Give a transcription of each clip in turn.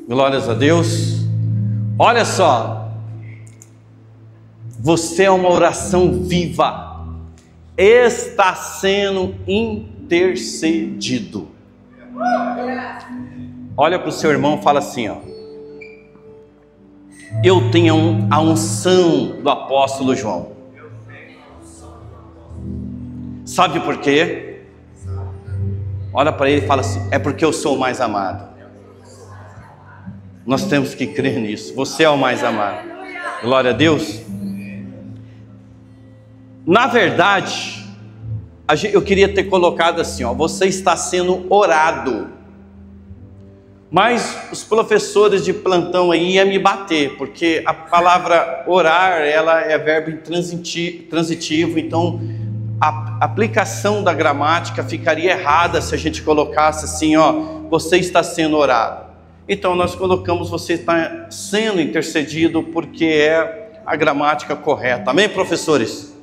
Glórias a Deus. Olha só, você é uma oração viva, está sendo intercedido. Olha para o seu irmão e fala assim, ó: eu tenho a unção do apóstolo João. Sabe por quê? Olha para ele e fala assim: é porque eu sou o mais amado. Nós temos que crer nisso. Você é o mais amado. Glória a Deus. Na verdade, eu queria ter colocado assim, ó: você está sendo orado. Mas os professores de plantão aí iam me bater, porque a palavra orar, ela é verbo transitivo, então a aplicação da gramática ficaria errada se a gente colocasse assim, ó: você está sendo orado. Então nós colocamos: você está sendo intercedido, porque é a gramática correta. Amém, professores?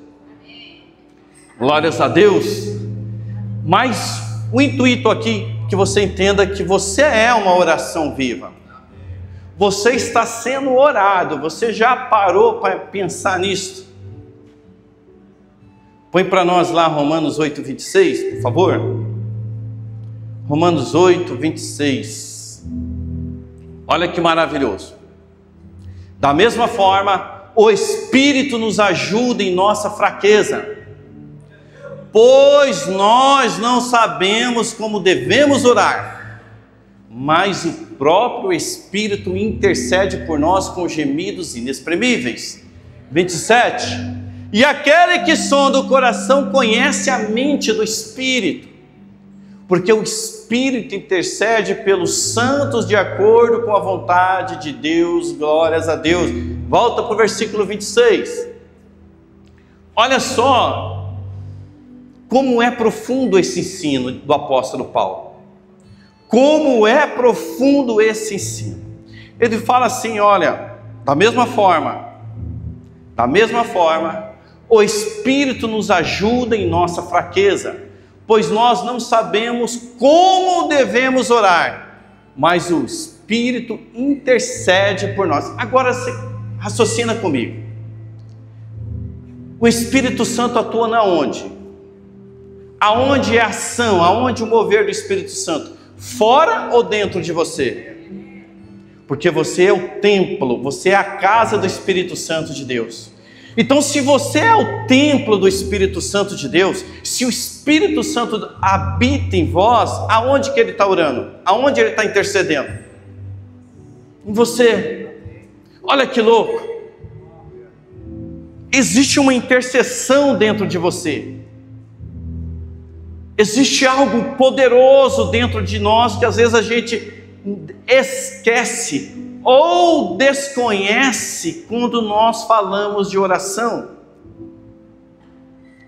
Glórias a Deus. Mas o intuito aqui, que você entenda que você é uma oração viva. Você está sendo orado. Você já parou para pensar nisso? Põe para nós lá Romanos 8, 26, por favor. Romanos 8, 26. Olha que maravilhoso. Da mesma forma, o Espírito nos ajuda em nossa fraqueza, pois nós não sabemos como devemos orar, mas o próprio Espírito intercede por nós com gemidos inexprimíveis. 27. E aquele que sonda o coração conhece a mente do Espírito, porque o Espírito intercede pelos santos de acordo com a vontade de Deus. Glórias a Deus. Volta para o versículo 26. Olha só como é profundo esse ensino do apóstolo Paulo. Como é profundo esse ensino. Ele fala assim, olha: da mesma forma, o Espírito nos ajuda em nossa fraqueza, pois nós não sabemos como devemos orar, mas o Espírito intercede por nós. Agora você raciocina comigo. O Espírito Santo atua na onde? Aonde é a ação? Aonde o mover do Espírito Santo? Fora ou dentro de você? Porque você é o templo, você é a casa do Espírito Santo de Deus. Então, se você é o templo do Espírito Santo de Deus, se o Espírito Santo habita em vós, aonde que ele está orando? Aonde ele está intercedendo? Em você. Olha que louco. Existe uma intercessão dentro de você. Existe algo poderoso dentro de nós que às vezes a gente esquece ou desconhece quando nós falamos de oração,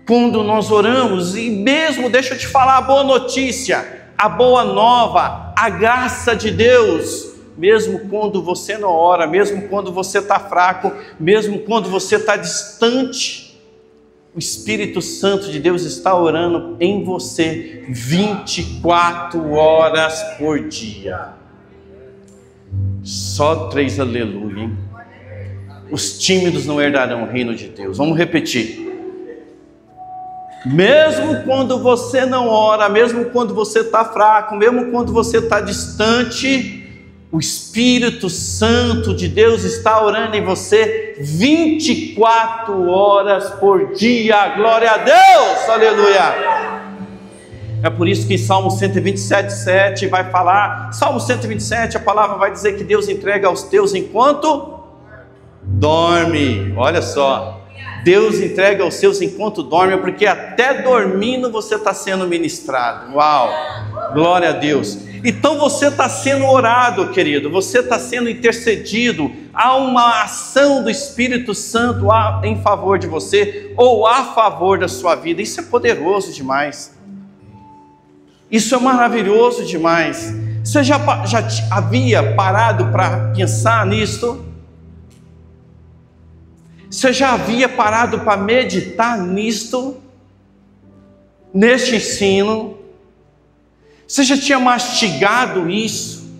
quando nós oramos. E mesmo, deixa eu te falar a boa notícia, a boa nova, a graça de Deus, mesmo quando você não ora, mesmo quando você está fraco, mesmo quando você está distante, o Espírito Santo de Deus está orando em você 24 horas por dia. Só 3 aleluia, hein? Os tímidos não herdarão o reino de Deus. Vamos repetir. Mesmo quando você não ora, mesmo quando você está fraco, mesmo quando você está distante, o Espírito Santo de Deus está orando em você 24 horas por dia. Glória a Deus, aleluia. É por isso que Salmo 127:7 vai falar, Salmo 127, a palavra vai dizer que Deus entrega aos teus enquanto dorme. Olha só, Deus entrega aos seus enquanto dorme, porque até dormindo você está sendo ministrado. Uau, glória a Deus. Então você está sendo orado, querido, você está sendo intercedido. Há uma ação do Espírito Santo em favor de você, ou a favor da sua vida. Isso é poderoso demais. Isso é maravilhoso demais. Você já havia parado para pensar nisso? Você já havia parado para meditar nisto? Neste ensino? Você já tinha mastigado isso?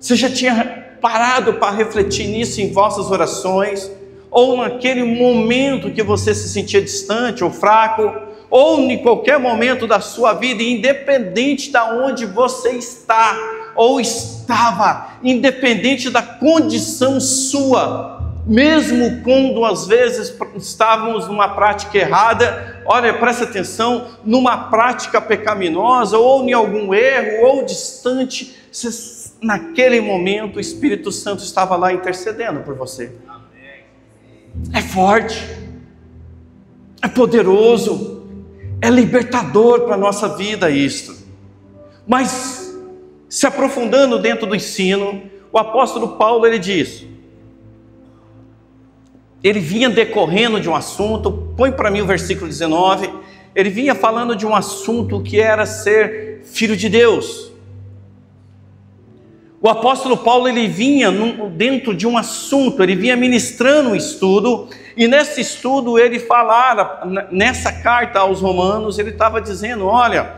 Você já tinha parado para refletir nisso em vossas orações? Ou naquele momento que você se sentia distante ou fraco, ou em qualquer momento da sua vida, independente de onde você está ou estava, independente da condição sua, mesmo quando às vezes estávamos numa prática errada, olha, presta atenção, numa prática pecaminosa, ou em algum erro, ou distante, naquele momento o Espírito Santo estava lá intercedendo por você. É forte, é poderoso, é libertador para a nossa vida isto. Mas, se aprofundando dentro do ensino, o apóstolo Paulo, ele diz, ele vinha decorrendo de um assunto, põe para mim o versículo 19, ele vinha falando de um assunto que era ser filho de Deus. O apóstolo Paulo, ele vinha dentro de um assunto, ele vinha ministrando um estudo, e nesse estudo ele falava, nessa carta aos Romanos, ele estava dizendo, olha,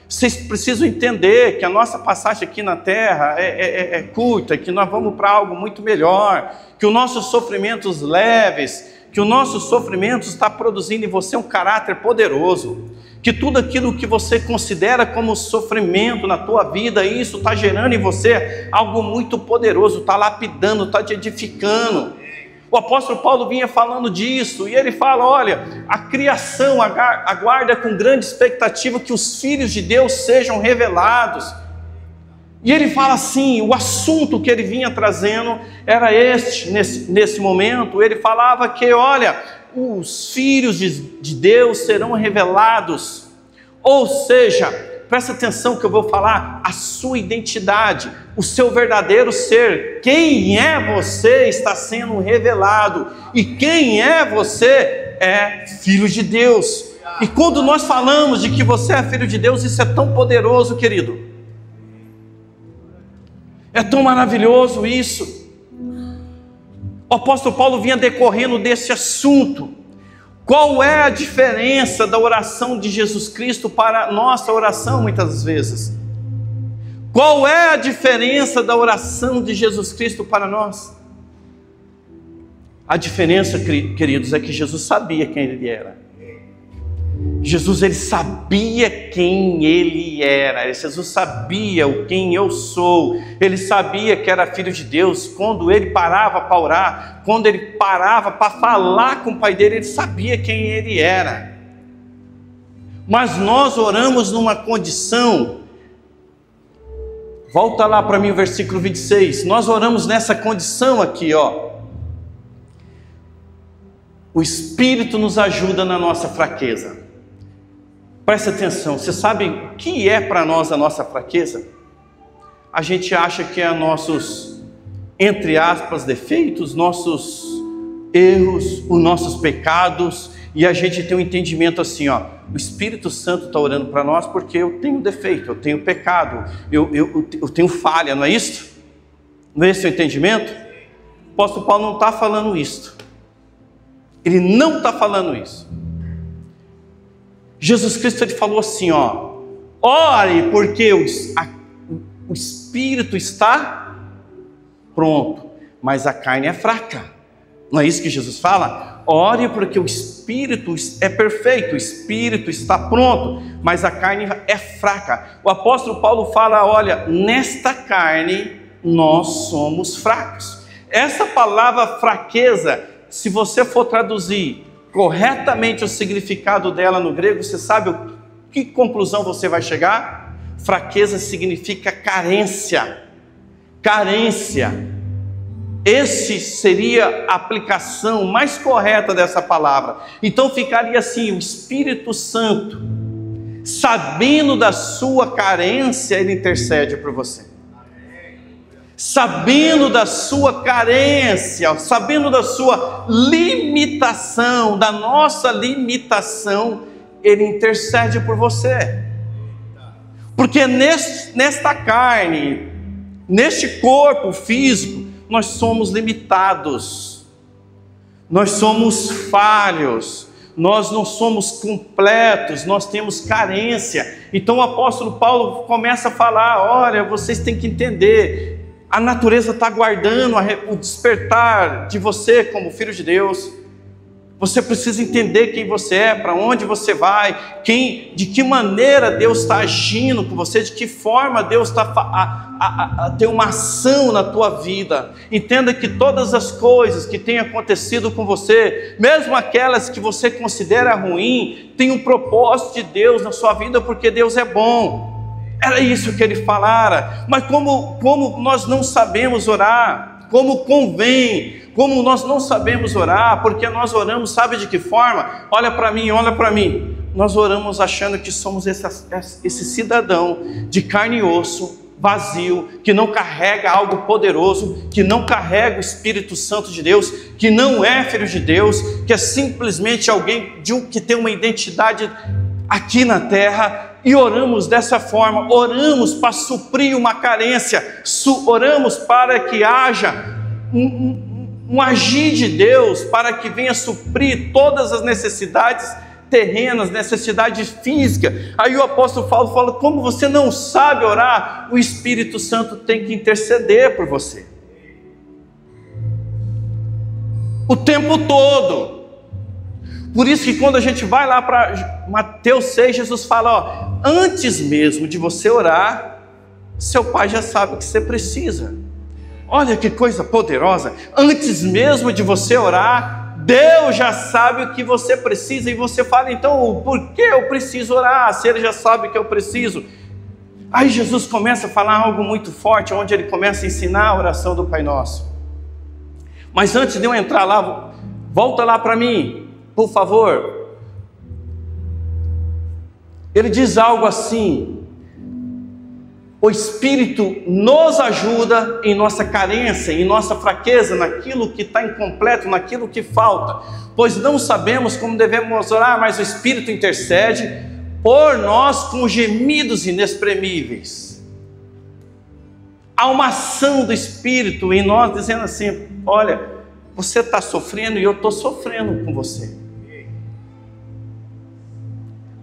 vocês precisam entender que a nossa passagem aqui na terra é curta, que nós vamos para algo muito melhor, que os nossos sofrimentos leves, que o nosso sofrimento está produzindo em você um caráter poderoso, que tudo aquilo que você considera como sofrimento na tua vida, isso está gerando em você algo muito poderoso, está lapidando, está te edificando. O apóstolo Paulo vinha falando disso, e ele fala, olha, a criação aguarda com grande expectativa que os filhos de Deus sejam revelados. E ele fala assim, o assunto que ele vinha trazendo era nesse momento, ele falava que, olha, os filhos de Deus serão revelados, ou seja, presta atenção que eu vou falar, a sua identidade, o seu verdadeiro ser, quem é você está sendo revelado, e quem é você é filho de Deus. E quando nós falamos de que você é filho de Deus, isso é tão poderoso, querido, é tão maravilhoso isso. O apóstolo Paulo vinha decorrendo desse assunto. Qual é a diferença da oração de Jesus Cristo para a nossa oração muitas vezes? Qual é a diferença da oração de Jesus Cristo para nós? A diferença, queridos, é que Jesus sabia quem Ele era. Jesus, Ele sabia quem Ele era. Jesus sabia quem eu sou. Ele sabia que era filho de Deus. Quando Ele parava para orar, quando Ele parava para falar com o Pai dele, Ele sabia quem Ele era. Mas nós oramos numa condição, volta lá para mim o versículo 26, nós oramos nessa condição aqui, ó. O Espírito nos ajuda na nossa fraqueza. Presta atenção, você sabe o que é para nós a nossa fraqueza? A gente acha que é nossos, entre aspas, defeitos, nossos erros, os nossos pecados, e a gente tem um entendimento assim, ó, o Espírito Santo está orando para nós porque eu tenho defeito, eu tenho pecado, eu tenho falha, não é isso? Não é esse o entendimento? O apóstolo Paulo não está falando isso. Ele não está falando isso. Jesus Cristo, ele falou assim, ó, ore porque o Espírito está pronto, mas a carne é fraca. Não é isso que Jesus fala? Ore porque o Espírito é perfeito, o Espírito está pronto, mas a carne é fraca. O apóstolo Paulo fala, olha, nesta carne nós somos fracos. Essa palavra fraqueza, se você for traduzir corretamente o significado dela no grego, você sabe que conclusão você vai chegar? Fraqueza significa carência. Carência. Esse seria a aplicação mais correta dessa palavra. Então ficaria assim, o Espírito Santo, sabendo da sua carência, ele intercede por você. Sabendo da sua carência, sabendo da sua limitação, da nossa limitação, ele intercede por você. Porque nesta carne, neste corpo físico, nós somos limitados, nós somos falhos, nós não somos completos, nós temos carência. Então o apóstolo Paulo começa a falar, olha, vocês têm que entender, A natureza está aguardando o despertar de você como filho de Deus. Você precisa entender quem você é, para onde você vai, de que maneira Deus está agindo com você, de que forma Deus está a ter uma ação na tua vida. Entenda que todas as coisas que têm acontecido com você, mesmo aquelas que você considera ruim, tem um propósito de Deus na sua vida, porque Deus é bom. Era isso que ele falara. Mas como nós não sabemos orar, como convém, como nós não sabemos orar, porque nós oramos, sabe de que forma? Olha para mim, nós oramos achando que somos esse cidadão de carne e osso, vazio, que não carrega algo poderoso, que não carrega o Espírito Santo de Deus, que não é filho de Deus, que é simplesmente alguém que tem uma identidade aqui na terra. E oramos dessa forma, oramos para suprir uma carência, oramos para que haja um agir de Deus, para que venha suprir todas as necessidades terrenas, necessidade física. Aí o apóstolo Paulo fala: como você não sabe orar, o Espírito Santo tem que interceder por você o tempo todo. Por isso que quando a gente vai lá para Mateus 6, Jesus fala: antes mesmo de você orar, seu pai já sabe o que você precisa. Olha que coisa poderosa. Antes mesmo de você orar, Deus já sabe o que você precisa. E você fala: então, por que eu preciso orar, se Ele já sabe que eu preciso? Aí Jesus começa a falar algo muito forte, onde Ele começa a ensinar a oração do Pai Nosso. Mas antes de eu entrar lá, volta lá para mim, por favor. Ele diz algo assim: o Espírito nos ajuda em nossa carência, em nossa fraqueza, naquilo que está incompleto, naquilo que falta. Pois não sabemos como devemos orar, mas o Espírito intercede por nós com gemidos inexprimíveis. Há uma ação do Espírito em nós dizendo assim: olha, você está sofrendo e eu estou sofrendo com você.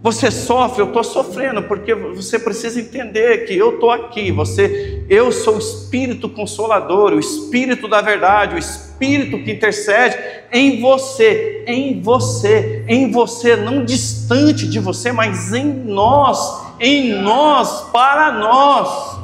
Você sofre, eu estou sofrendo, porque você precisa entender que eu estou aqui. Eu sou o Espírito Consolador, o Espírito da verdade, o Espírito que intercede em você, não distante de você, mas em nós, para nós.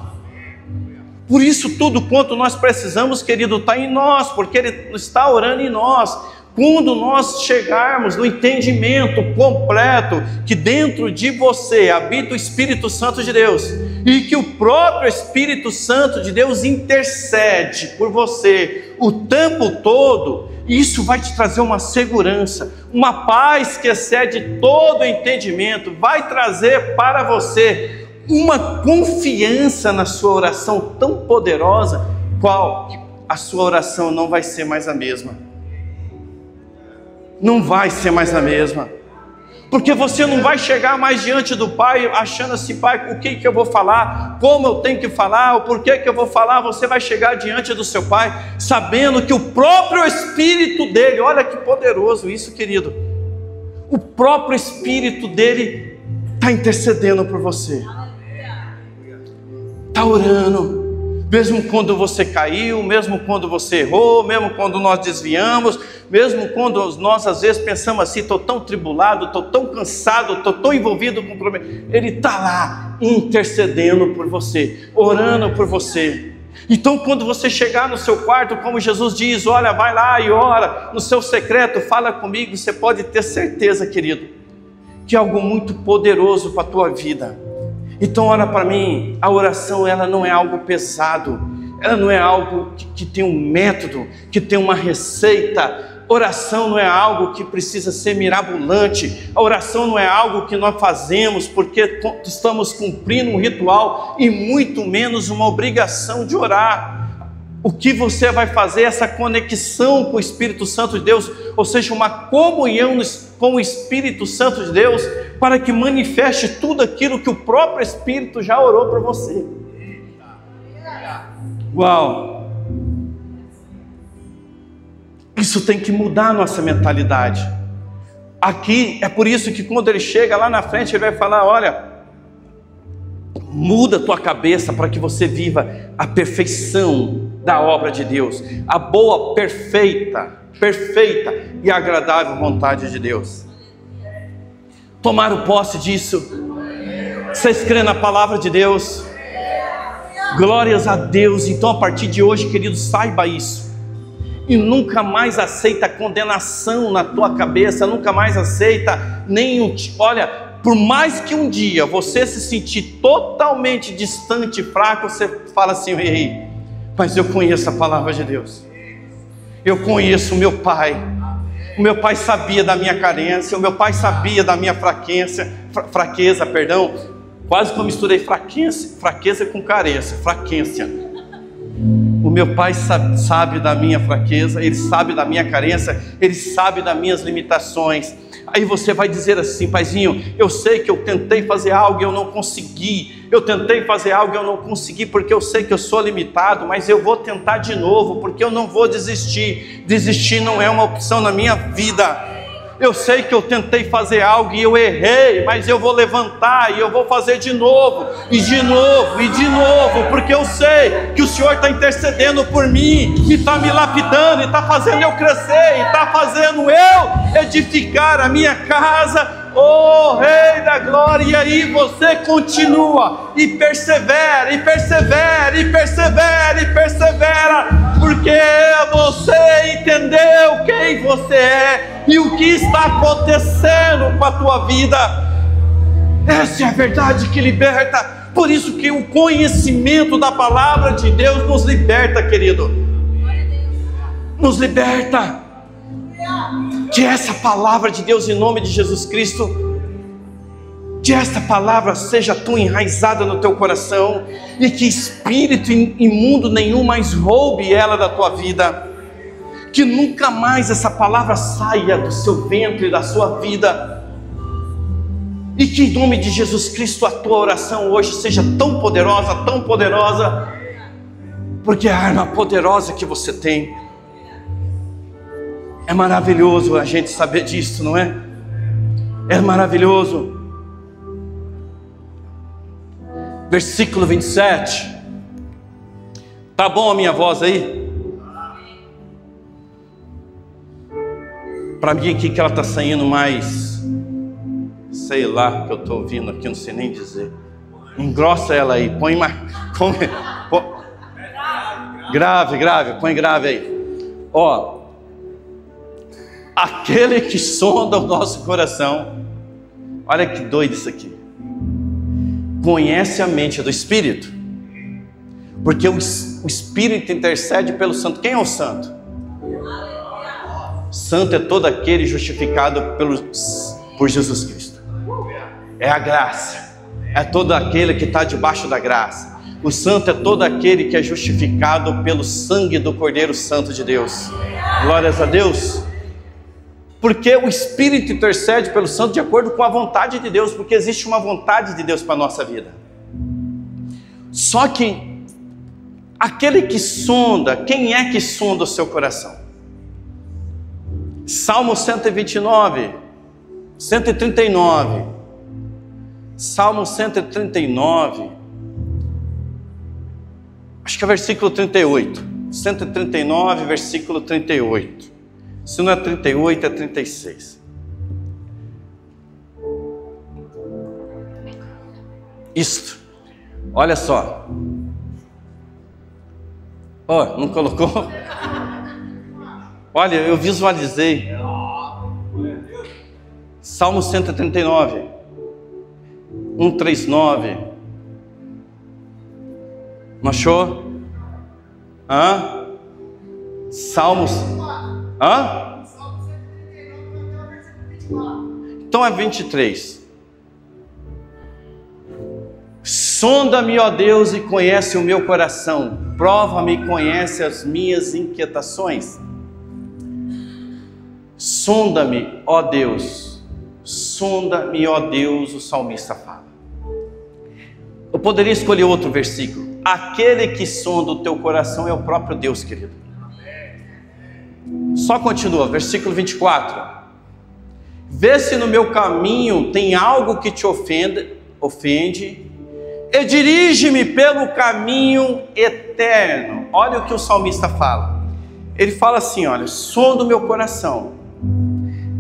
Por isso tudo quanto nós precisamos, querido, está em nós, porque Ele está orando em nós. Quando nós chegarmos no entendimento completo que dentro de você habita o Espírito Santo de Deus e que o próprio Espírito Santo de Deus intercede por você o tempo todo, isso vai te trazer uma segurança, uma paz que excede todo o entendimento, vai trazer para você uma confiança na sua oração tão poderosa, qual a sua oração não vai ser mais a mesma. Não vai ser mais a mesma, porque você não vai chegar mais diante do Pai achando assim: Pai, o que eu vou falar, como eu tenho que falar, o porquê que eu vou falar. Você vai chegar diante do seu Pai sabendo que o próprio Espírito dele, olha que poderoso isso, querido, o próprio Espírito dele está intercedendo por você, está orando. Mesmo quando você caiu, mesmo quando você errou, mesmo quando nós desviamos, mesmo quando nós às vezes pensamos assim: estou tão tribulado, estou tão cansado, estou tão envolvido com o problema. Ele está lá intercedendo por você, orando por você. Então quando você chegar no seu quarto, como Jesus diz: olha, vai lá e ora no seu secreto, fala comigo. Você pode ter certeza, querido, que é algo muito poderoso para a tua vida. Então olha para mim, a oração ela não é algo pesado, ela não é algo que tem um método, que tem uma receita. Oração não é algo que precisa ser mirabolante, a oração não é algo que nós fazemos porque estamos cumprindo um ritual e muito menos uma obrigação de orar. O que você vai fazer é essa conexão com o Espírito Santo de Deus, ou seja, uma comunhão com o Espírito Santo de Deus, para que manifeste tudo aquilo que o próprio Espírito já orou para você. Uau! Isso tem que mudar a nossa mentalidade. Aqui é por isso que quando ele chega lá na frente, ele vai falar: olha, Muda a tua cabeça para que você viva a perfeição da obra de Deus, a boa, perfeita e agradável vontade de Deus. Tomaram posse disso? Vocês creem na palavra de Deus? Glórias a Deus. Então, a partir de hoje, querido, saiba isso. E nunca mais aceita condenação na tua cabeça, nunca mais aceita nenhum... Olha, por mais que um dia você se sentir totalmente distante, fraco, você fala assim: ei, mas eu conheço a palavra de Deus. Eu conheço o meu Pai. O meu Pai sabia da minha carência, o meu Pai sabia da minha fraqueza, quase que eu misturei fraqueza com carência, fraquência. O meu Pai sabe da minha fraqueza, Ele sabe da minha carência, Ele sabe das minhas limitações. Aí você vai dizer assim: paizinho, eu sei que eu tentei fazer algo e eu não consegui. Eu tentei fazer algo e eu não consegui porque eu sei que eu sou limitado, mas eu vou tentar de novo, porque eu não vou desistir. Desistir não é uma opção na minha vida. Eu sei que eu tentei fazer algo e eu errei, mas eu vou levantar e eu vou fazer de novo, e de novo, e de novo, porque eu sei que o Senhor está intercedendo por mim, e está me lapidando, e está fazendo eu crescer, e está fazendo eu edificar a minha casa, oh Rei da Glória. E aí você continua, e persevera, e persevera, e persevera, e persevera, porque você entendeu quem você é, e o que está acontecendo com a tua vida. Essa é a verdade que liberta. Por isso que o conhecimento da palavra de Deus nos liberta, querido. Nos liberta. Que essa palavra de Deus, em nome de Jesus Cristo, que essa palavra seja tua enraizada no teu coração, e que espírito imundo nenhum mais roube ela da tua vida. Que nunca mais essa palavra saia do seu ventre, da sua vida. E que em nome de Jesus Cristo a tua oração hoje seja tão poderosa, porque a arma poderosa que você tem. É maravilhoso a gente saber disso, não é? É maravilhoso. Versículo 27. Tá bom a minha voz aí? Para mim aqui que ela está saindo mais, sei lá, que eu estou ouvindo aqui, não sei nem dizer. Engrossa ela aí, põe mais, grave, põe grave aí. Ó, aquele que sonda o nosso coração, olha que doido isso aqui, conhece a mente do Espírito, porque o Espírito intercede pelo santo. Quem é o santo? Santo é todo aquele justificado por Jesus Cristo. É a graça. É todo aquele que está debaixo da graça. O santo é todo aquele que é justificado pelo sangue do Cordeiro Santo de Deus. Glórias a Deus. Porque o Espírito intercede pelo santo de acordo com a vontade de Deus, porque existe uma vontade de Deus para a nossa vida. Só que aquele que sonda, quem é que sonda o seu coração? Salmo 129, 139, Salmo 139, acho que é versículo 38, 139, versículo 38, se não é 38, é 36. Isto, olha só, ó, não colocou? Olha, eu visualizei. Salmo 139, 139. Não achou? Salmos. Então é 23. Sonda-me, ó Deus, e conhece o meu coração. Prova-me e conhece as minhas inquietações. Sonda-me, ó Deus, sonda-me, ó Deus, o salmista fala. Eu poderia escolher outro versículo. Aquele que sonda o teu coração é o próprio Deus, querido. Só continua, versículo 24. Vê se no meu caminho tem algo que te ofende, e dirige-me pelo caminho eterno. Olha o que o salmista fala. Ele fala assim, olha, sonda o meu coração.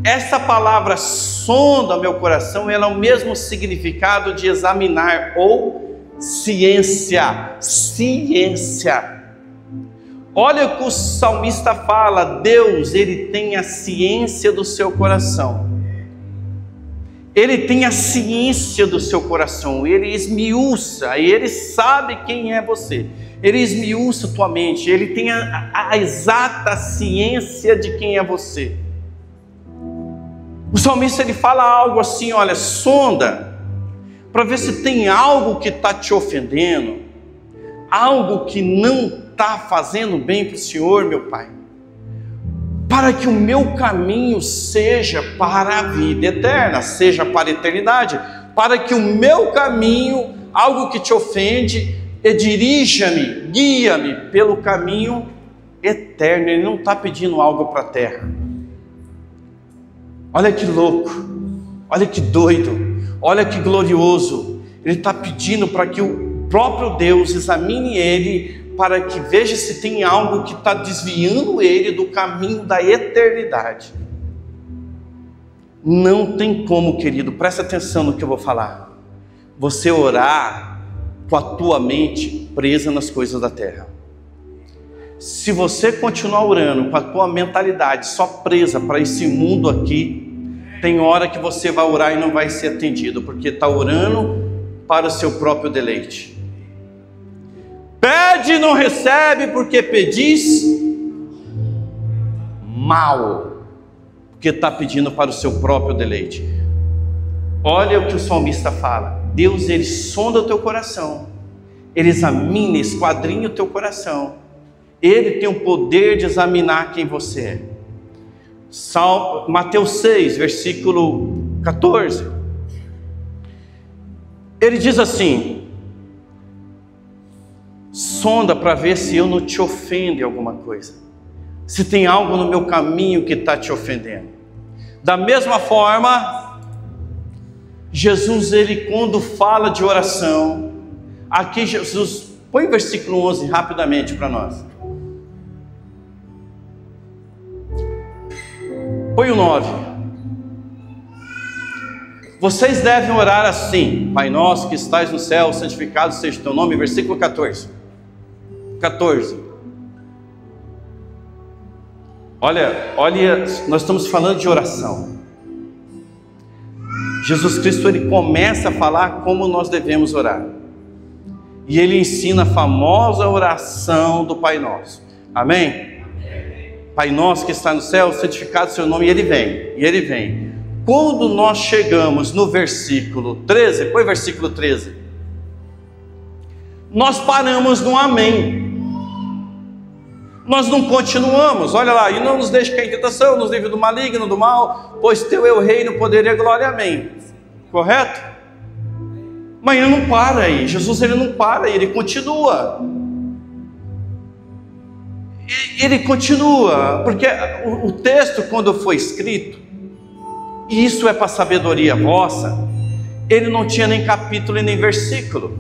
Essa palavra sonda o meu coração, ela é o mesmo significado de examinar ou ciência. Olha o que o salmista fala, Deus, Ele tem a ciência do seu coração. Ele tem a ciência do seu coração, Ele esmiuça, Ele sabe quem é você. Ele esmiuça tua mente, Ele tem a exata ciência de quem é você. O salmista ele fala algo assim, olha, sonda, para ver se tem algo que está te ofendendo, algo que não está fazendo bem para o Senhor, meu Pai, para que o meu caminho seja para a vida eterna, seja para a eternidade, para que o meu caminho, algo que te ofende, e dirija-me, guia-me pelo caminho eterno. Ele não está pedindo algo para a terra. Olha que louco, olha que doido, olha que glorioso. Ele está pedindo para que o próprio Deus examine ele, para que veja se tem algo que está desviando ele do caminho da eternidade. Não tem como, querido, presta atenção no que eu vou falar, você orar com a tua mente presa nas coisas da terra. Se você continuar orando com a tua mentalidade só presa para esse mundo aqui, tem hora que você vai orar e não vai ser atendido, porque está orando para o seu próprio deleite. Pede e não recebe, porque pedis mal, porque está pedindo para o seu próprio deleite. Olha o que o salmista fala. Deus, Ele sonda o teu coração, Ele examina, esquadrinha o teu coração. Ele tem o poder de examinar quem você é. Mateus 6, versículo 14. Ele diz assim: sonda para ver se eu não te ofendo em alguma coisa, se tem algo no meu caminho que está te ofendendo. Da mesma forma, Jesus, ele quando fala de oração, aqui Jesus, põe o versículo 11 rapidamente para nós. Põe o 9. Vocês devem orar assim: Pai nosso que estais no céu, santificado seja o teu nome. Versículo 14. Olha, nós estamos falando de oração. Jesus Cristo, ele começa a falar como nós devemos orar. E ele ensina a famosa oração do Pai Nosso. Amém? Pai nosso que está no céu, santificado seja o seu nome. E ele vem. Quando nós chegamos no versículo 13, põe o versículo 13. Nós paramos no amém. Nós não continuamos, olha lá, e não nos deixe cair em tentação, nos livre do maligno, do mal, pois teu é o reino, o poder e a glória, amém. Correto? Mas ele não para aí, Jesus ele não para, ele continua. Ele continua, porque o texto quando foi escrito, e isso é para sabedoria vossa, ele não tinha nem capítulo e nem versículo.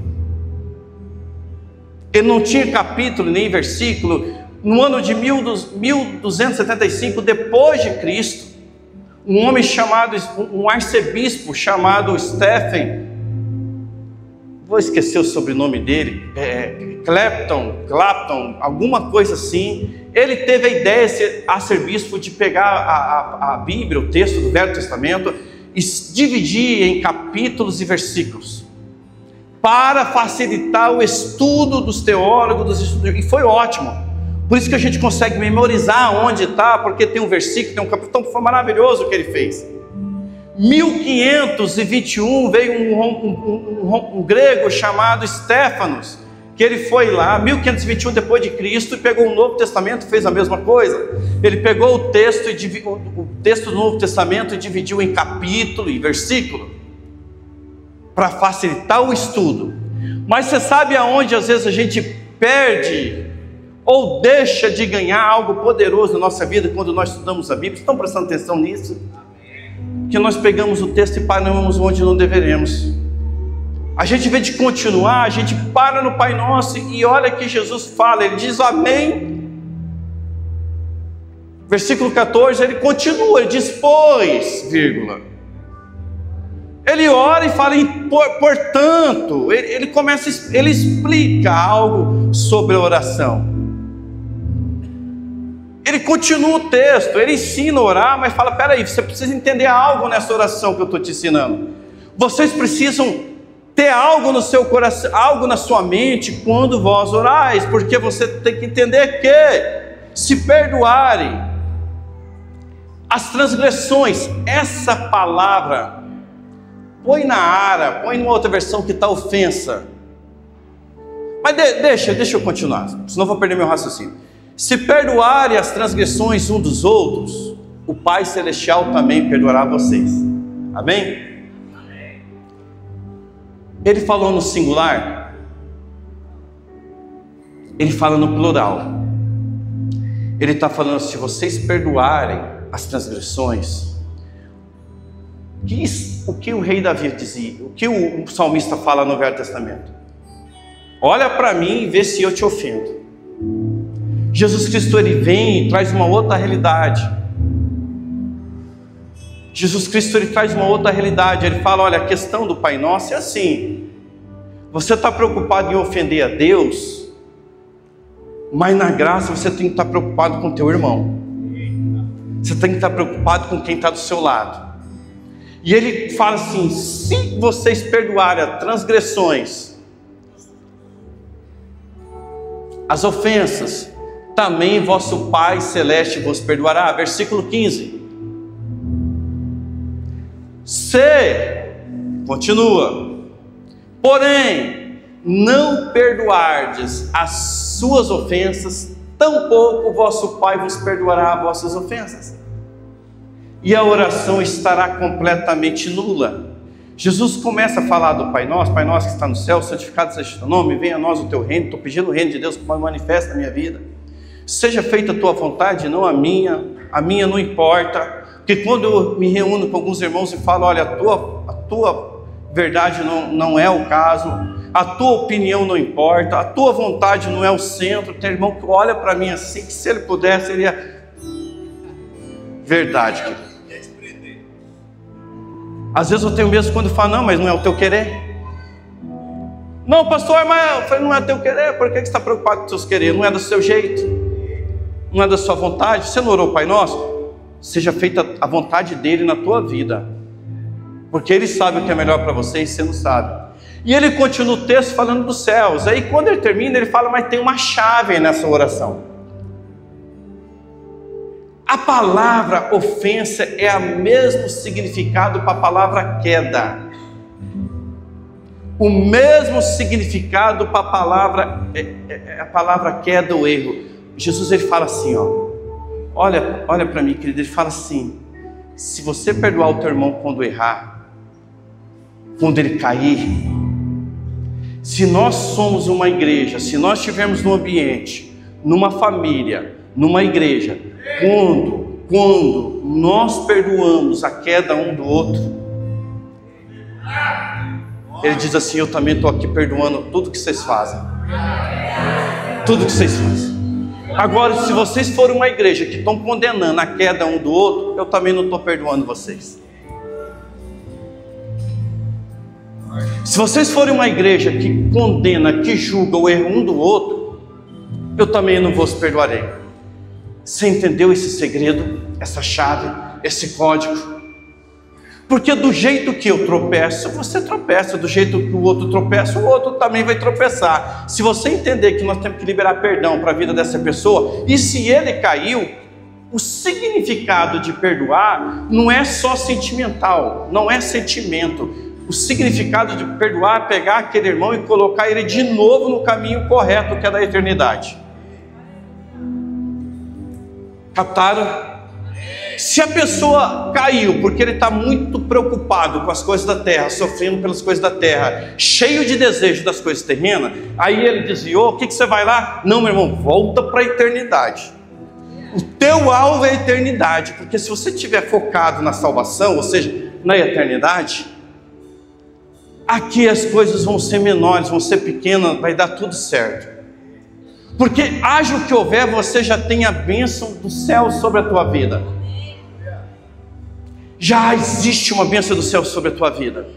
Ele não tinha capítulo nem versículo. No ano de 1275 depois de Cristo, um homem chamado, um arcebispo chamado Stephen, vou esquecer o sobrenome dele, Clapton, alguma coisa assim. Ele teve a ideia, esse arcebispo, de pegar a Bíblia, o texto do Velho Testamento, e dividir em capítulos e versículos, para facilitar o estudo dos teólogos, e foi ótimo. Por isso que a gente consegue memorizar onde está, porque tem um versículo, tem um capítulo. Então foi maravilhoso o que ele fez. 1521 veio um grego chamado Stefanos, que ele foi lá, 1521 depois de Cristo, e pegou o Novo Testamento e fez a mesma coisa. Ele pegou o texto do Novo Testamento e dividiu em capítulo e versículo, para facilitar o estudo. Mas você sabe aonde às vezes a gente perde ou deixa de ganhar algo poderoso na nossa vida quando nós estudamos a Bíblia? Estão prestando atenção nisso? Que nós pegamos o texto e paramos onde não deveremos. A gente, em vez de continuar, a gente para no Pai Nosso e olha que Jesus fala, ele diz amém. Versículo 14, ele continua, ele diz pois, vírgula. Ele ora e fala portanto, ele começa, ele explica algo sobre a oração. Ele continua o texto, ele ensina a orar, mas fala, peraí, você precisa entender algo nessa oração que eu estou te ensinando. Vocês precisam ter algo no seu coração, algo na sua mente quando vós orais, porque você tem que entender que se perdoarem as transgressões, essa palavra, põe na ara, põe numa outra versão que está ofensa, mas deixa eu continuar, senão eu vou perder meu raciocínio. Se perdoarem as transgressões uns dos outros, o Pai Celestial também perdoará vocês, amém? Ele falou no singular, ele fala no plural. Ele está falando, se vocês perdoarem as transgressões, o que o rei Davi dizia, o que o salmista fala no Velho Testamento? Olha para mim e vê se eu te ofendo. Jesus Cristo, ele vem e traz uma outra realidade. Jesus Cristo, ele traz uma outra realidade. Ele fala, olha, a questão do Pai Nosso é assim. Você está preocupado em ofender a Deus, mas na graça você tem que estar preocupado com o teu irmão. Você tem que estar preocupado com quem está do seu lado. E ele fala assim, se vocês perdoarem as transgressões, as ofensas, também vosso Pai Celeste vos perdoará. Versículo 15. Continua, porém, não perdoardes as suas ofensas, tampouco vosso Pai vos perdoará as vossas ofensas. E a oração estará completamente nula. Jesus começa a falar do Pai Nosso que está no céu, santificado seja o teu nome, venha a nós o teu reino. Estou pedindo o reino de Deus que manifesta na minha vida. Seja feita a tua vontade, não a minha não importa. Porque quando eu me reúno com alguns irmãos e falo, olha, a tua verdade não é o caso, a tua opinião não importa, a tua vontade não é o centro. Tem irmão que olha para mim assim, que se ele pudesse, seria verdade, querido. Às vezes eu tenho medo quando eu falo, não, mas não é o teu querer. Não, pastor, mas eu falei, não é o teu querer, por que você está preocupado com os seus querer? Não é do seu jeito, não é da sua vontade. Você não orou, Pai Nosso? Seja feita a vontade dele na tua vida, porque ele sabe o que é melhor para você e você não sabe. E ele continua o texto falando dos céus. Aí quando ele termina, ele fala, mas tem uma chave nessa oração. A palavra ofensa é o mesmo significado para a palavra queda. O mesmo significado para a palavra queda ou erro. Jesus, ele fala assim, olha para mim, querido, ele fala assim, se você perdoar o teu irmão quando errar, quando ele cair, se nós somos uma igreja, se nós estivermos num ambiente, numa família, numa igreja, quando nós perdoamos a queda um do outro, ele diz assim, eu também estou aqui perdoando tudo que vocês fazem. Tudo que vocês fazem. Agora, se vocês forem uma igreja que estão condenando a queda um do outro, eu também não estou perdoando vocês. Se vocês forem uma igreja que condena, que julga o erro um do outro, eu também não vos perdoarei. Você entendeu esse segredo, essa chave, esse código? Porque do jeito que eu tropeço, você tropeça. Do jeito que o outro tropeça, o outro também vai tropeçar. Se você entender que nós temos que liberar perdão para a vida dessa pessoa, e se ele caiu, o significado de perdoar não é só sentimental, não é sentimento. O significado de perdoar é pegar aquele irmão e colocar ele de novo no caminho correto, que é da eternidade. Captaram? Se a pessoa caiu porque ele está muito preocupado com as coisas da terra, sofrendo pelas coisas da terra, cheio de desejo das coisas terrenas, aí ele desviou, o que você vai lá? Não, meu irmão, volta para a eternidade. O teu alvo é a eternidade, porque se você estiver focado na salvação, ou seja, na eternidade, aqui as coisas vão ser menores, vão ser pequenas, vai dar tudo certo. Porque haja o que houver, você já tem a bênção do céu sobre a tua vida. Já existe uma bênção do céu sobre a tua vida.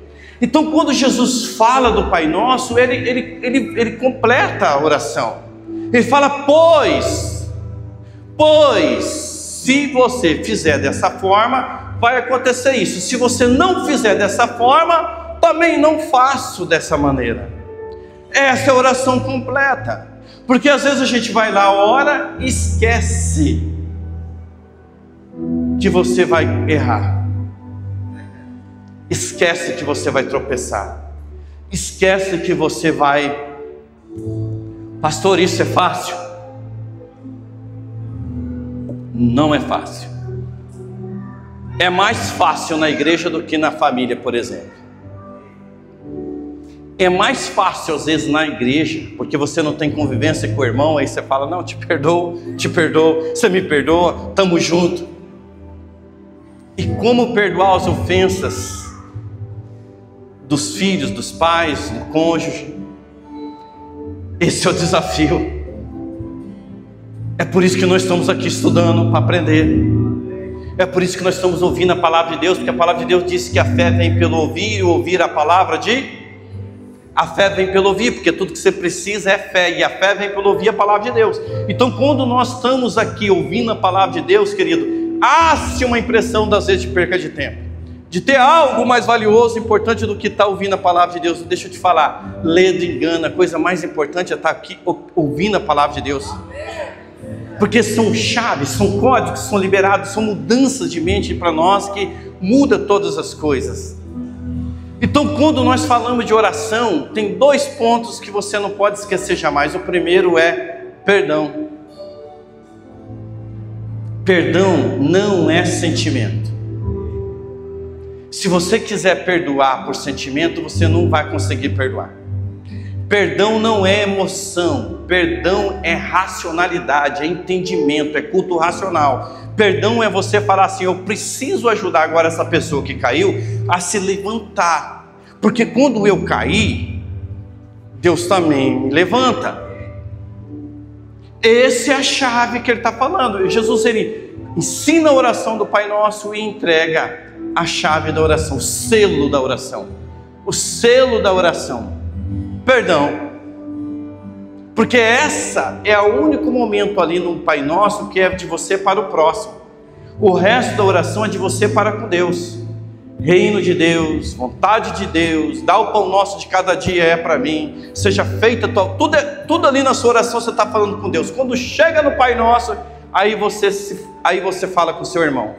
Então quando Jesus fala do Pai Nosso, ele completa a oração. Ele fala, pois, se você fizer dessa forma, vai acontecer isso. Se você não fizer dessa forma, também não faço dessa maneira. Essa é a oração completa. Porque às vezes a gente vai lá, ora e esquece que você vai errar. Esquece que você vai tropeçar. Esquece que você vai... Pastor, isso é fácil? Não é fácil. É mais fácil na igreja do que na família, por exemplo. É mais fácil às vezes na igreja, porque você não tem convivência com o irmão, aí você fala, não, te perdoo, você me perdoa, estamos juntos. E como perdoar as ofensas dos filhos, dos pais, do cônjuge? Esse é o desafio. É por isso que nós estamos aqui estudando, para aprender. É por isso que nós estamos ouvindo a palavra de Deus, porque a palavra de Deus diz que a fé vem pelo ouvir, e ouvir a palavra de... A fé vem pelo ouvir, porque tudo que você precisa é fé, e a fé vem pelo ouvir a palavra de Deus. Então quando nós estamos aqui ouvindo a palavra de Deus, querido, há-se uma impressão das vezes de perca de tempo, de ter algo mais valioso, importante do que estar ouvindo a palavra de Deus. Deixa eu te falar, lendo engana, a coisa mais importante é estar aqui ouvindo a palavra de Deus. Porque são chaves, são códigos que são liberados, são mudanças de mente para nós que muda todas as coisas. Então quando nós falamos de oração, tem 2 pontos que você não pode esquecer jamais. O primeiro é perdão. Perdão não é sentimento. Se você quiser perdoar por sentimento, você não vai conseguir perdoar. Perdão não é emoção, perdão é racionalidade, é entendimento, é culto racional. Perdão é você falar assim, eu preciso ajudar agora essa pessoa que caiu a se levantar, porque quando eu cair, Deus também me levanta. Essa é a chave que ele está falando. Jesus, ele ensina a oração do Pai Nosso e entrega a chave da oração, o selo da oração. O selo da oração. Perdão. Porque essa é o único momento ali no Pai Nosso que é de você para o próximo. O resto da oração é de você para com Deus. Reino de Deus, vontade de Deus, dá o pão nosso de cada dia é para mim, seja feita tudo ali na sua oração você está falando com Deus. Quando chega no Pai Nosso, aí você fala com o seu irmão.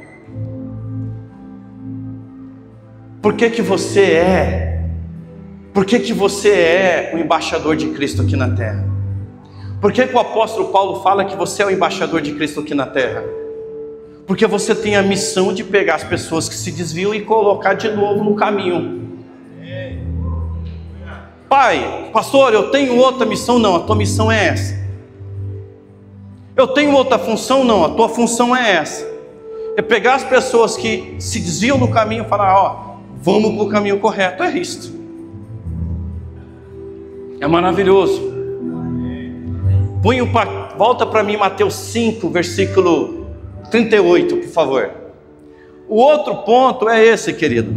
Por que você é o embaixador de Cristo aqui na terra? Por que o apóstolo Paulo fala que você é o embaixador de Cristo aqui na terra? Porque você tem a missão de pegar as pessoas que se desviam e colocar de novo no caminho. Pai, pastor, eu tenho outra missão. Não, a tua missão é essa. Eu tenho outra função. Não, a tua função é essa. É pegar as pessoas que se desviam do caminho e falar, ó, vamos para o caminho correto. É isto. É maravilhoso. Volta para mim Mateus 5, versículo 38, por favor. O outro ponto é esse, querido.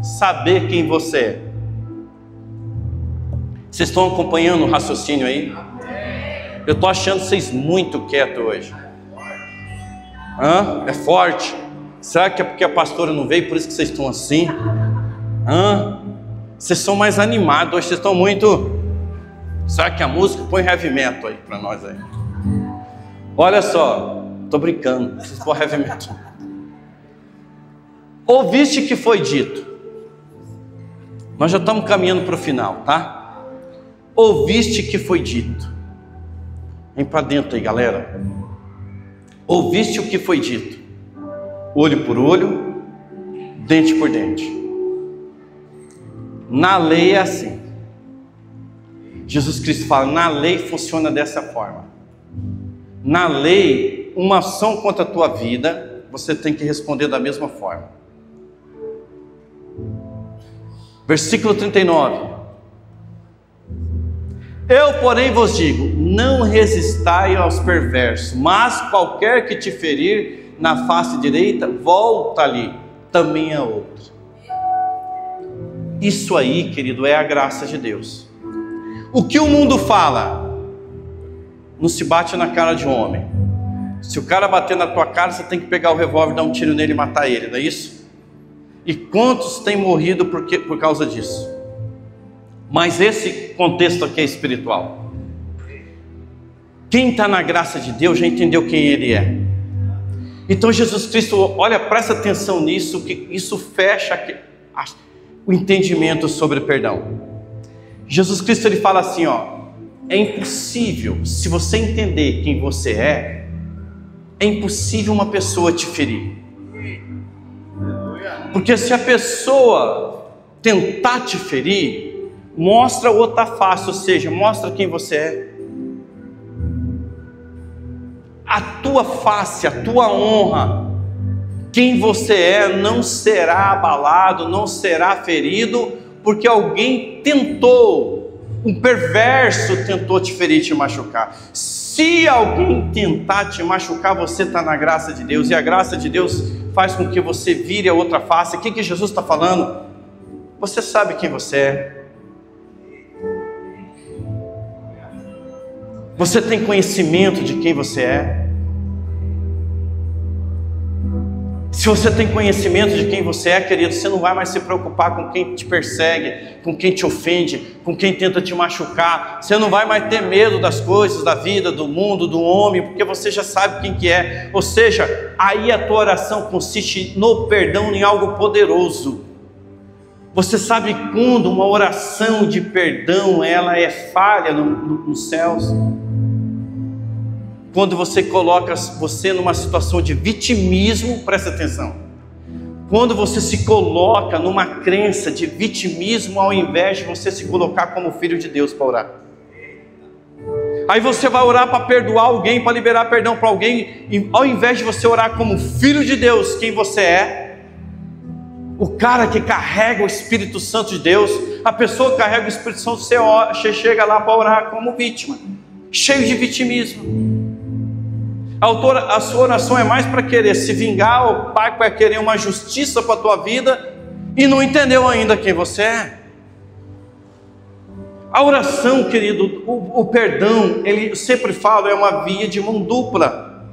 Saber quem você é. Vocês estão acompanhando o raciocínio aí? Eu estou achando vocês muito quietos hoje. É forte? Será que é porque a pastora não veio, por isso que vocês estão assim? Vocês são mais animados hoje, vocês estão muito... Será que a música põe heavy metal aí para nós aí? Olha só, estou brincando, vocês põem heavy metal. Ouviste que foi dito. Nós já estamos caminhando para o final, tá? Ouviste que foi dito. Vem para dentro aí, galera. Ouviste o que foi dito. Olho por olho, dente por dente. Na lei é assim. Jesus Cristo fala, na lei funciona dessa forma. Na lei, uma ação contra a tua vida, você tem que responder da mesma forma. Versículo 39. Eu, porém, vos digo, não resistai aos perversos, mas qualquer que te ferir na face direita, volta-lhe também a outra. Isso aí, querido, é a graça de Deus. O que o mundo fala, não se bate na cara de um homem. Se o cara bater na tua cara, você tem que pegar o revólver, dar um tiro nele e matar ele, não é isso? E quantos têm morrido por causa disso? Mas esse contexto aqui é espiritual. Quem está na graça de Deus já entendeu quem Ele é. Então Jesus Cristo, olha, presta atenção nisso, que isso fecha o entendimento sobre perdão. Jesus Cristo, Ele fala assim, ó, é impossível, se você entender quem você é impossível uma pessoa te ferir. Porque se a pessoa tentar te ferir, mostra outra face, ou seja, mostra quem você é. A tua face, a tua honra, quem você é, não será abalado, não será ferido, porque alguém tentou, um perverso tentou te ferir, te machucar. Se alguém tentar te machucar, você está na graça de Deus, e a graça de Deus faz com que você vire a outra face. O que Jesus está falando? Você sabe quem você é. Você tem conhecimento de quem você é? Se você tem conhecimento de quem você é, querido, você não vai mais se preocupar com quem te persegue, com quem te ofende, com quem tenta te machucar. Você não vai mais ter medo das coisas, da vida, do mundo, do homem, porque você já sabe quem que é. Ou seja, aí a tua oração consiste no perdão, em algo poderoso. Você sabe quando uma oração de perdão, ela é falha nos céus? Quando você coloca você numa situação de vitimismo, presta atenção. Quando você se coloca numa crença de vitimismo, ao invés de você se colocar como filho de Deus para orar. Aí você vai orar para perdoar alguém, para liberar perdão para alguém, e ao invés de você orar como filho de Deus, quem você é, o cara que carrega o Espírito Santo de Deus, a pessoa que carrega o Espírito Santo, você chega lá para orar como vítima, cheio de vitimismo. A sua oração é mais para querer se vingar, ou para querer uma justiça para a tua vida, e não entendeu ainda quem você é. A oração, querido, o perdão, ele sempre fala, é uma via de mão dupla.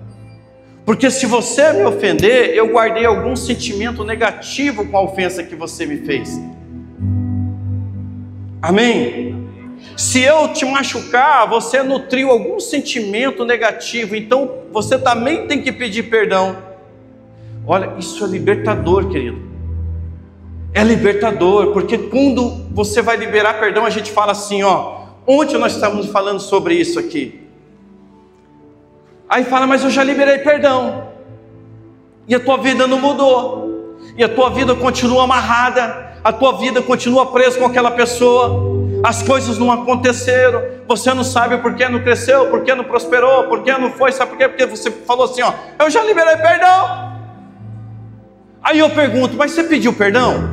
Porque se você me ofender, eu guardei algum sentimento negativo com a ofensa que você me fez. Amém? Se eu te machucar, você nutriu algum sentimento negativo, então você também tem que pedir perdão. Olha, isso é libertador, querido. É libertador, porque quando você vai liberar perdão, a gente fala assim, ó, ontem nós estávamos falando sobre isso aqui. Aí fala, mas eu já liberei perdão, e a tua vida não mudou, e a tua vida continua amarrada, a tua vida continua presa com aquela pessoa. As coisas não aconteceram, você não sabe por que não cresceu, por que não prosperou, por que não foi, sabe por quê? Porque você falou assim, ó, eu já liberei perdão. Aí eu pergunto, mas você pediu perdão?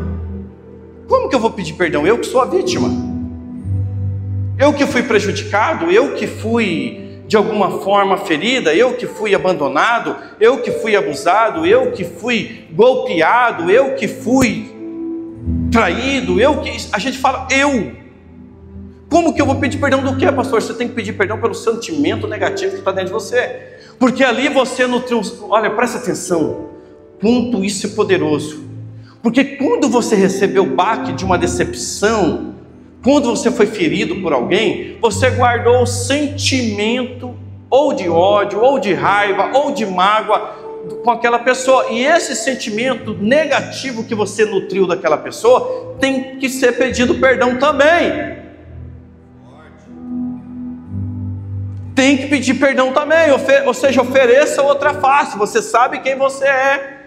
Como que eu vou pedir perdão? Eu que sou a vítima, eu que fui prejudicado, eu que fui de alguma forma ferida, eu que fui abandonado, eu que fui abusado, eu que fui golpeado, eu que fui traído, a gente fala, como que eu vou pedir perdão do que, pastor? Você tem que pedir perdão pelo sentimento negativo que está dentro de você, porque ali você nutriu. Olha, presta atenção, quanto isso é poderoso, porque quando você recebeu o baque de uma decepção, quando você foi ferido por alguém, você guardou o sentimento ou de ódio, ou de raiva, ou de mágoa com aquela pessoa, e esse sentimento negativo que você nutriu daquela pessoa, tem que ser pedido perdão também. Tem que pedir perdão também, ou seja, ofereça outra face, você sabe quem você é.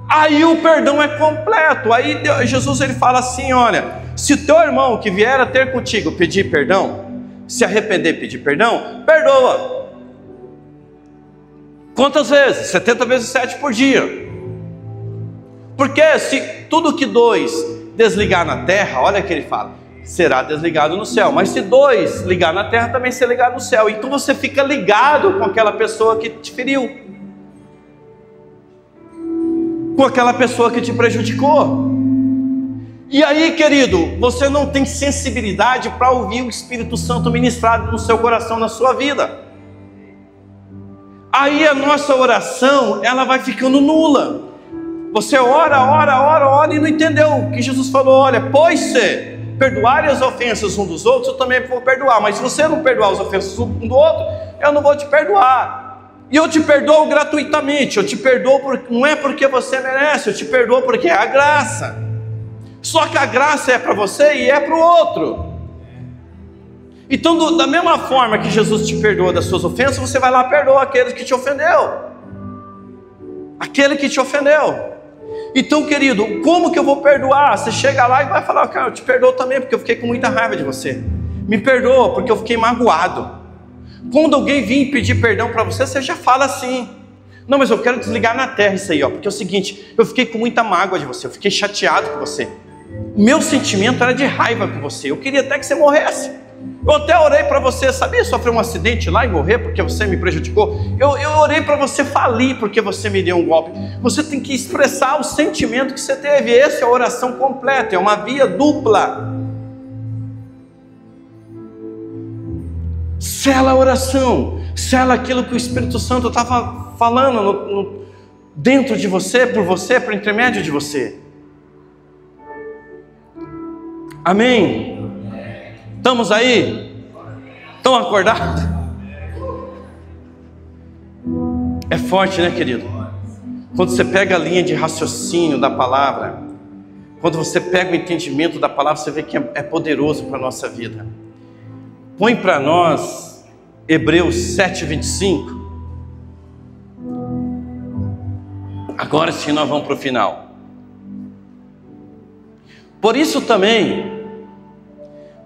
Aí o perdão é completo, aí Jesus ele fala assim, olha, se o teu irmão que vier a ter contigo pedir perdão, se arrepender, pedir perdão, perdoa. Quantas vezes? 70 vezes 7 por dia. Porque se tudo que dois desligar na terra, olha o que ele fala, será desligado no céu. Mas se dois ligar na terra, também será ligado no céu. Então você fica ligado com aquela pessoa que te feriu, com aquela pessoa que te prejudicou. E aí, querido, você não tem sensibilidade para ouvir o Espírito Santo ministrado no seu coração, na sua vida. Aí a nossa oração, ela vai ficando nula. Você ora e não entendeu que Jesus falou: olha, pois se perdoarem as ofensas um dos outros, eu também vou perdoar. Mas se você não perdoar as ofensas um do outro, eu não vou te perdoar. E eu te perdoo gratuitamente. Eu te perdoo não é porque você merece, eu te perdoo porque é a graça. Só que a graça é para você e é para o outro. Então, da mesma forma que Jesus te perdoa das suas ofensas, você vai lá e perdoa aquele que te ofendeu. Aquele que te ofendeu. Então, querido, como que eu vou perdoar? Você chega lá e vai falar: cara, eu te perdoo também porque eu fiquei com muita raiva de você. Me perdoa porque eu fiquei magoado. Quando alguém vir pedir perdão para você, você já fala assim: não, mas eu quero desligar na terra isso aí, ó, porque é o seguinte, eu fiquei com muita mágoa de você, eu fiquei chateado com você. Meu sentimento era de raiva com você, eu queria até que você morresse. Eu até orei para você, sabia, sofrer um acidente lá e morrer porque você me prejudicou. Eu orei para você falir porque você me deu um golpe. Você tem que expressar o sentimento que você teve. Essa é a oração completa, é uma via dupla. Sela a oração, sela aquilo que o Espírito Santo estava falando dentro de você, por intermédio de você. Amém? Estamos aí? Estão acordados? É forte, né, querido? Quando você pega a linha de raciocínio da palavra, quando você pega o entendimento da palavra, você vê que é poderoso para a nossa vida. Põe para nós Hebreus 7:25. Agora sim nós vamos para o final. Por isso também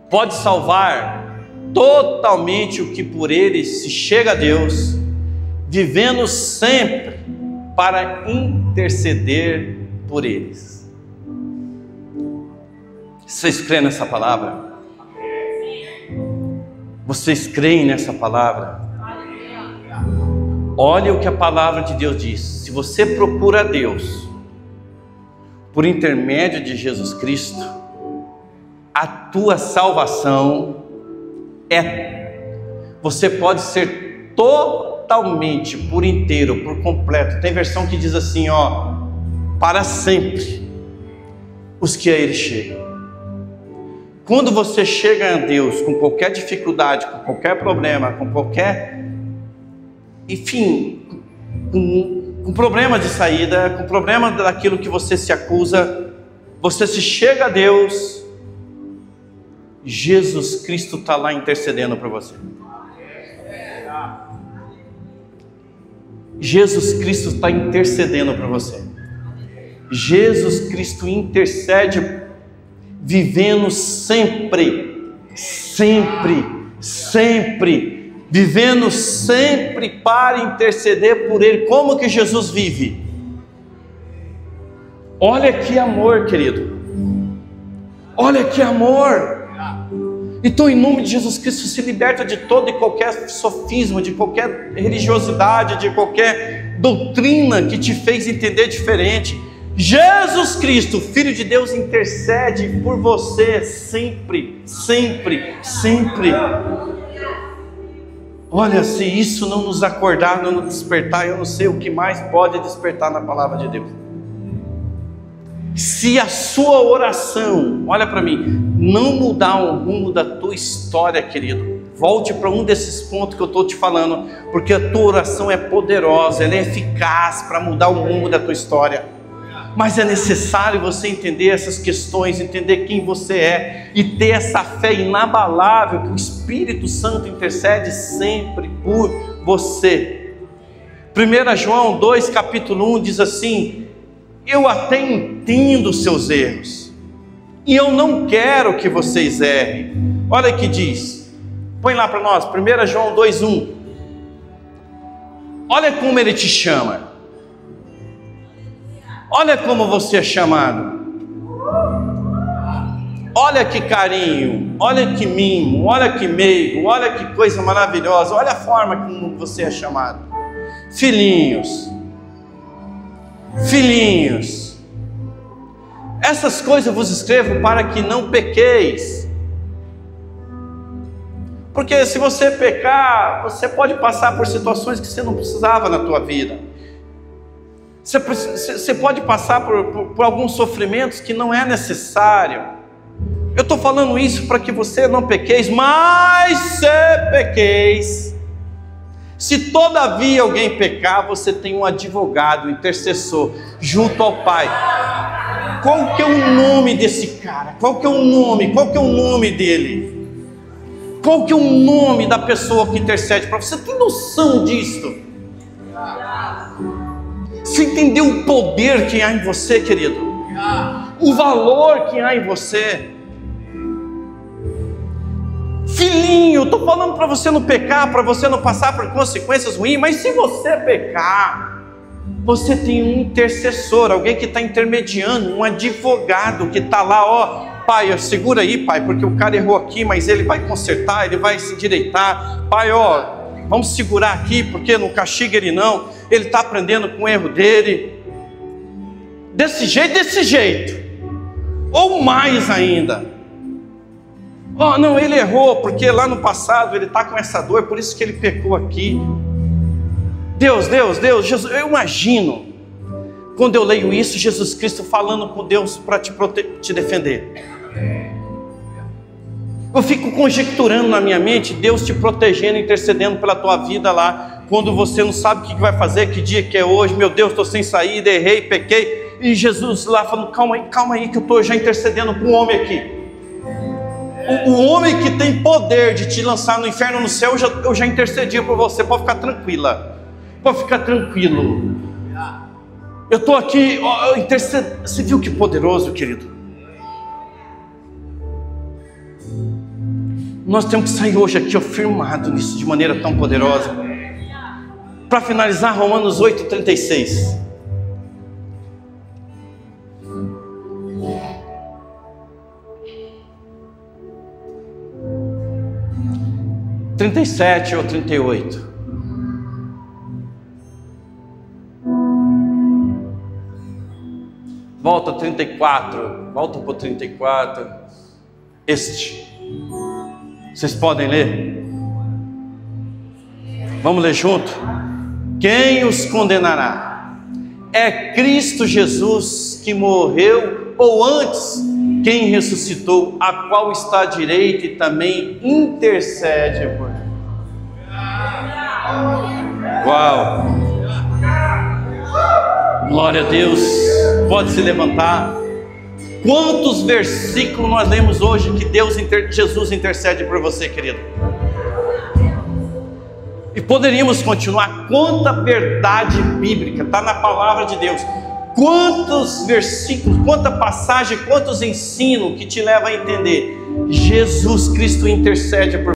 pode salvar totalmente o que por ele se chega a Deus, vivendo sempre para interceder por eles. Vocês creem nessa palavra? Vocês creem nessa palavra? Olha o que a palavra de Deus diz. Se você procura a Deus por intermédio de Jesus Cristo, a tua salvação você pode ser totalmente, por inteiro, por completo. Tem versão que diz assim, ó, para sempre os que a Ele chegam. Quando você chega a Deus com qualquer dificuldade, com qualquer problema, com qualquer, enfim, com problema de saída, com problema daquilo que você se acusa, você se chega a Deus, Jesus Cristo está lá intercedendo para você. Jesus Cristo está intercedendo para você. Jesus Cristo intercede, vivendo sempre, vivendo sempre para interceder por Ele. Como que Jesus vive? Olha que amor, querido. Olha que amor. Então, em nome de Jesus Cristo, se liberta de todo e qualquer sofisma, de qualquer religiosidade, de qualquer doutrina que te fez entender diferente. Jesus Cristo, Filho de Deus, intercede por você sempre. Olha, se isso não nos acordar, não nos despertar, eu não sei o que mais pode despertar na palavra de Deus. Se a sua oração, olha para mim, não mudar o rumo da tua história, querido, volte para um desses pontos que eu estou te falando, porque a tua oração é poderosa, ela é eficaz para mudar o rumo da tua história. Mas é necessário você entender essas questões, entender quem você é e ter essa fé inabalável que o Espírito Santo intercede sempre por você. 1 João 2, capítulo 1 diz assim: eu até entendo os seus erros e eu não quero que vocês errem. Olha o que diz, põe lá para nós, 1 João 2:1. Olha como ele te chama. Olha como você é chamado. Olha que carinho, olha que mimo, olha que meigo, olha que coisa maravilhosa. Olha a forma como você é chamado. Filhinhos, filhinhos, essas coisas eu vos escrevo para que não pequeis. Porque se você pecar, você pode passar por situações que você não precisava na tua vida. Você pode passar por alguns sofrimentos que não é necessário. Eu estou falando isso para que você não pequeis, mas se pequeis, se todavia alguém pecar, você tem um advogado, um intercessor, junto ao Pai. Qual que é o nome desse cara? Qual que é o nome? Qual que é o nome dele? Qual que é o nome da pessoa que intercede para você? Você tem noção disso? Você entendeu o poder que há em você, querido? O valor que há em você? Filhinho, estou falando para você não pecar, para você não passar por consequências ruins, mas se você pecar, você tem um intercessor, alguém que está intermediando, um advogado que está lá, ó, pai, segura aí, pai, porque o cara errou aqui, mas ele vai consertar, ele vai se endireitar, pai, ó, vamos segurar aqui, porque não castiga ele não, ele está aprendendo com o erro dele, desse jeito, ou mais ainda. Oh, não, ele errou, porque lá no passado ele está com essa dor, por isso que ele pecou aqui. Deus, Jesus, eu imagino, quando eu leio isso, Jesus Cristo falando com Deus para te defender. Eu fico conjecturando na minha mente, Deus te protegendo, intercedendo pela tua vida lá, quando você não sabe o que vai fazer, que dia que é hoje, meu Deus, estou sem saída, errei, pequei, e Jesus lá falando, calma aí, que eu estou já intercedendo com o homem aqui. O homem que tem poder de te lançar no inferno, no céu, eu já intercedi por você, pode ficar tranquila, pode ficar tranquilo. Eu estou aqui, eu intercedo. Você viu que poderoso, querido? Nós temos que sair hoje aqui, firmado nisso, de maneira tão poderosa. Para finalizar, Romanos 8:36. ou 38. Volta 34. Volta para o 34. Vocês podem ler? Vamos ler junto? Quem os condenará? É Cristo Jesus que morreu, ou antes, quem ressuscitou, a qual está à direita e também intercede por nós. Uau! Glória a Deus! Pode se levantar. Quantos versículos nós lemos hoje que Jesus intercede por você, querido? E poderíamos continuar. Quanta verdade bíblica está na palavra de Deus. Quantos versículos, quanta passagem, quantos ensinos que te levam a entender. Jesus Cristo intercede por